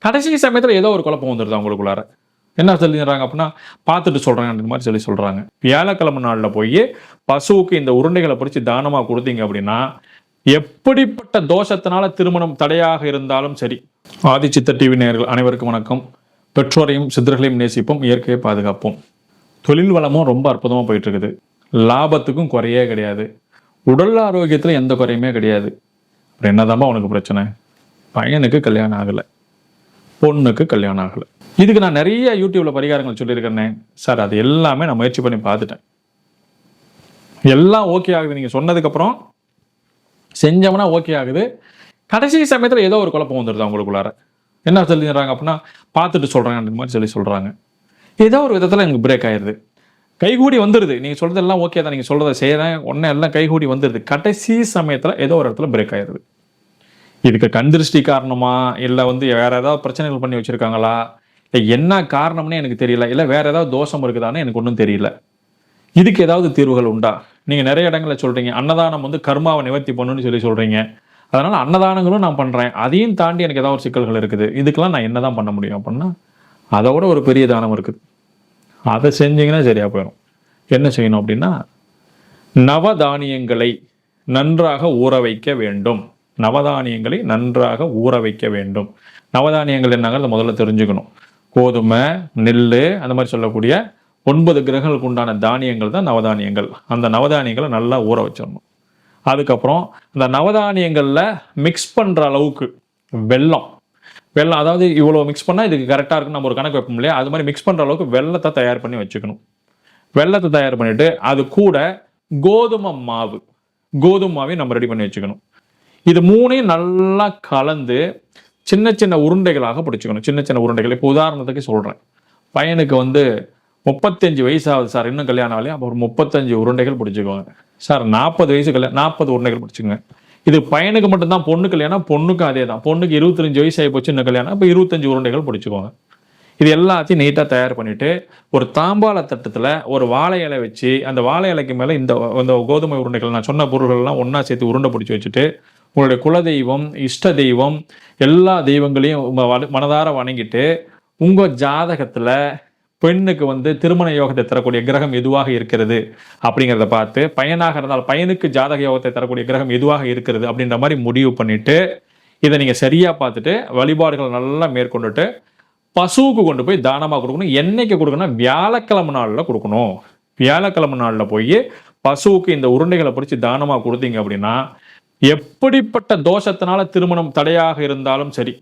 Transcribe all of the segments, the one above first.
கடைசி சமயத்தில் ஏதோ ஒரு குழப்பம் வந்துடுது அவங்களுக்குள்ளார. என்ன சொல்லிடுறாங்க அப்படின்னா, பார்த்துட்டு சொல்கிறாங்க அந்த மாதிரி சொல்கிறாங்க. வியாழக்கிழமை நாளில் போய் பசுவுக்கு இந்த உருண்டைகளை பிடிச்சி தானமாக கொடுத்தீங்க அப்படின்னா, எப்படிப்பட்ட தோஷத்தினால திருமணம் தடையாக இருந்தாலும் சரி. ஆதிசித்தர் டிவி நேயர்கள் அனைவருக்கும் வணக்கம். பெற்றோரையும் சித்தர்களையும் நேசிப்போம், இயற்கையை பாதுகாப்போம். தொழில் வளமும் ரொம்ப அற்புதமாக போயிட்டு இருக்குது. லாபத்துக்கும் குறையே கிடையாது. உடல் ஆரோக்கியத்தில் எந்த குறையுமே கிடையாது. அப்புறம் என்னதாம்மா உனக்கு பிரச்சனை? பையனுக்கு கல்யாணம் ஆகலை, பொண்ணுக்கு கல்யாணம் ஆகலை. இதுக்கு நான் நிறைய யூடியூப்ல பரிகாரங்கள் சொல்லியிருக்கேன் சார். அது எல்லாமே நான் முயற்சி பண்ணி பார்த்துட்டேன். எல்லாம் ஓகே ஆகுது. நீங்கள் சொன்னதுக்கப்புறம் செஞ்சோம்னா ஓகே ஆகுது. கடைசி சமயத்தில் ஏதோ ஒரு குழப்பம் வந்துடுது அவங்களுக்குள்ளார. என்ன சொல்லிடுறாங்க அப்படின்னா, பார்த்துட்டு சொல்கிறாங்க அந்த மாதிரி சொல்கிறாங்க. ஏதோ ஒரு விதத்தில் எனக்கு பிரேக் ஆயிடுது. கைகூடி வந்துடுது. நீங்கள் சொல்கிறதெல்லாம் ஓகே தான், நீங்கள் சொல்கிறத செய்கிறேன் ஒன்றே எல்லாம் கைகூடி வந்துடுது. கடைசி சமயத்தில் ஏதோ ஒரு இடத்துல பிரேக் ஆயிடுது. இதுக்கு கண்திருஷ்டி காரணமா, இல்லை வேற ஏதாவது பிரச்சனைகள் பண்ணி வச்சுருக்காங்களா, இல்லை என்ன காரணம்னே எனக்கு தெரியல, இல்லை வேற ஏதாவது தோஷம் இருக்குதான்னு எனக்கு ஒன்றும் தெரியல. இதுக்கு ஏதாவது தீர்வுகள் உண்டா? நீங்கள் நிறைய இடங்களில் சொல்கிறீங்க அன்னதானம் கர்மாவை நிவர்த்தி பண்ணுன்னு சொல்கிறீங்க. அதனால் அன்னதானங்களும் நான் பண்ணுறேன். அதையும் தாண்டி எனக்கு ஏதாவது ஒரு சிக்கல்கள் இருக்குது. இதுக்கெல்லாம் நான் என்ன தான் பண்ண முடியும் அப்படின்னா, அதோட ஒரு பெரிய தானம் இருக்குது. அதை செஞ்சீங்கன்னா சரியாக போயிடும். என்ன செய்யணும் அப்படின்னா, நவதானியங்களை நன்றாக ஊற வைக்க வேண்டும். நவதானியங்களை நன்றாக ஊற வைக்க வேண்டும். நவதானியங்கள் என்னங்க முதல்ல தெரிஞ்சுக்கணும். கோதுமை, நெல், அந்த மாதிரி சொல்லக்கூடிய 9 கிரகங்களுக்கு உண்டான தானியங்கள் தான் நவதானியங்கள். அந்த நவதானியங்களை நல்லா ஊற வச்சிடணும். அதுக்கப்புறம் அந்த நவதானியங்களில் மிக்ஸ் பண்ணுற அளவுக்கு வெல்லம், அதாவது இவ்வளோ மிக்ஸ் பண்ணால் இதுக்கு கரெக்டாக இருக்குன்னு நம்ம ஒரு கணக்கு வைப்போம் இல்லையா, அது மாதிரி மிக்ஸ் பண்ணுற அளவுக்கு வெல்லத்தை தயார் பண்ணி வச்சுக்கணும். வெல்லத்தை தயார் பண்ணிட்டு அது கூட கோதுமை மாவையும் நம்ம ரெடி பண்ணி வச்சுக்கணும். இது மூணையும் நல்லா கலந்து சின்ன சின்ன உருண்டைகளாக பிடிச்சிக்கணும். சின்ன சின்ன உருண்டைகள். இப்போ உதாரணத்துக்கு சொல்கிறேன், பையனுக்கு 35 வயசு ஆகுது சார், இன்னும் கல்யாணம் ஆகலையா, அப்போ ஒரு 35 உருண்டைகள் பிடிச்சிக்கோங்க சார். 40 வயசு கல்யாணம், 40 உருண்டைகள் பிடிச்சிங்க. இது பையனுக்கு மட்டும்தான். பொண்ணு கல்யாணம், பொண்ணுக்கும் அதே தான். பொண்ணுக்கு 25 வயசு ஆகி போச்சு, இன்னும் கல்யாணம், இப்போ 25 உருண்டைகள் பிடிச்சிக்கோங்க. இது எல்லாத்தையும் நீட்டாக தயார் பண்ணிட்டு ஒரு தாம்பாள தட்டத்தில் ஒரு வாழை இலை வச்சு, அந்த வாழை இலைக்கு மேலே இந்த கோதுமை உருண்டைகள் நான் சொன்ன பொருள்கள்லாம் ஒன்றா சேர்த்து உருண்டை பிடிச்சி வச்சுட்டு, உங்களுடைய குலதெய்வம், இஷ்ட தெய்வம், எல்லா தெய்வங்களையும் மனதார வணங்கிட்டு, உங்கள் ஜாதகத்தில் பெண்ணுக்கு திருமண யோகத்தை தரக்கூடிய கிரகம் எதுவாக இருக்கிறது அப்படிங்கிறத பார்த்து, பையனாக இருந்தால் பையனுக்கு ஜாதக யோகத்தை தரக்கூடிய கிரகம் எதுவாக இருக்கிறது அப்படின்ற மாதிரி முடிவு பண்ணிட்டு, இதை நீங்கள் சரியாக பார்த்துட்டு வழிபாடுகள் நல்லா மேற்கொண்டுட்டு பசுவுக்கு கொண்டு போய் தானமாக கொடுக்கணும். என்னைக்கு கொடுக்கணும்? வியாழக்கிழமை நாளில் கொடுக்கணும். வியாழக்கிழமை நாளில் போய் பசுவுக்கு இந்த உருண்டைகளை பிடிச்சி தானமாக கொடுத்தீங்க அப்படின்னா, எப்படிப்பட்ட தோஷத்தினால திருமணம் தடையாக இருந்தாலும் சரி,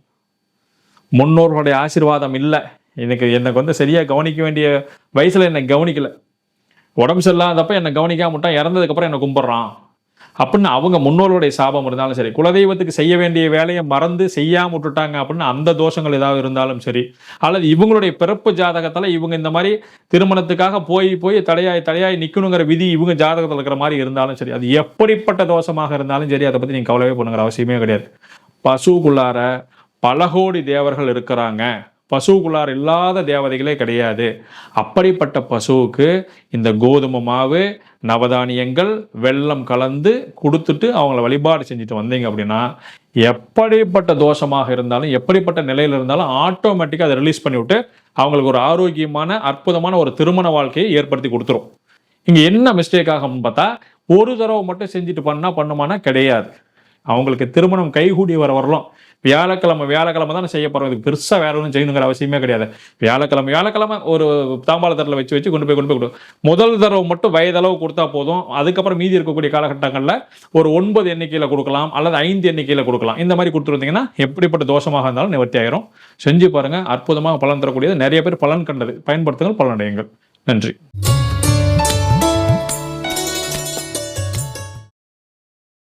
முன்னோர்களுடைய ஆசீர்வாதம் இல்லை, எனக்கு சரியா கவனிக்க வேண்டிய வயசுல என்னை கவனிக்கல, உடம்பு சரியில்லாதப்ப என்னை கவனிக்காம விட்டான், இறந்ததுக்கப்புறம் என்னை கும்பிட்றான் அப்படின்னு அவங்க முன்னோர்களுடைய சாபம் இருந்தாலும் சரி, குலதெய்வத்துக்கு செய்ய வேண்டிய வேலையை மறந்து செய்யாம விட்டுட்டாங்க அப்படின்னு அந்த தோஷங்கள் ஏதாவது இருந்தாலும் சரி, அல்லது இவங்களுடைய பிறப்பு ஜாதகத்துல இவங்க இந்த மாதிரி திருமணத்துக்காக போய் தடையாய் நிக்கணுங்கிற விதி இவங்க ஜாதகத்தில் இருக்கிற மாதிரி இருந்தாலும் சரி, அது எப்படிப்பட்ட தோஷமாக இருந்தாலும் சரி, அதை பத்தி நீங்க கவலையே பண்ணுங்கிற அவசியமே கிடையாது. பசுக்குள்ளார பல கோடி தேவர்கள் இருக்கிறாங்க. பசுக்குள்ளார இல்லாத தேவதைகளே கிடையாது. அப்படிப்பட்ட பசுவுக்கு இந்த கோதுமை மாவு, நவதானியங்கள், வெல்லம் கலந்து கொடுத்துட்டு அவங்கள வழிபாடு செஞ்சுட்டு வந்தீங்க அப்படின்னா, எப்படிப்பட்ட தோஷமாக இருந்தாலும், எப்படிப்பட்ட நிலையில் இருந்தாலும் ஆட்டோமேட்டிக்காக அதை ரிலீஸ் பண்ணிவிட்டு அவங்களுக்கு ஒரு ஆரோக்கியமான அற்புதமான ஒரு திருமண வாழ்க்கையை ஏற்படுத்தி கொடுத்துரும். இங்கே என்ன மிஸ்டேக் ஆகும்னு பார்த்தா, ஒரு தடவை மட்டும் செஞ்சுட்டு பண்ணுமானா கிடையாது. அவங்களுக்கு திருமணம் கைகூடி வரலாம். வியாழக்கிழமை தானே செய்ய போகிறோம். இதுக்கு பெருசாக வேற ஒன்றும் செய்யணுங்கிற அவசியமே கிடையாது. வியாழக்கிழமை ஒரு தாம்பாளத்தட்டில் வச்சு கொண்டு போய் கொடுக்கும். முதல் தடவை மட்டும் வயதளவு கொடுத்தா போதும். அதுக்கப்புறம் மீதி இருக்கக்கூடிய காலகட்டங்களில் ஒரு 9 எண்ணிக்கையில் கொடுக்கலாம், அல்லது 5 எண்ணிக்கையில் கொடுக்கலாம். இந்த மாதிரி கொடுத்துருந்தீங்கன்னா எப்படிப்பட்ட தோஷமாக இருந்தாலும் நிவர்த்தி ஆயிரும். செஞ்சு பாருங்க, அற்புதமாக பலன் தரக்கூடியது. நிறைய பேர் பலன் கண்டது. பயன்படுத்துங்கள், பலனடையுங்கள். நன்றி.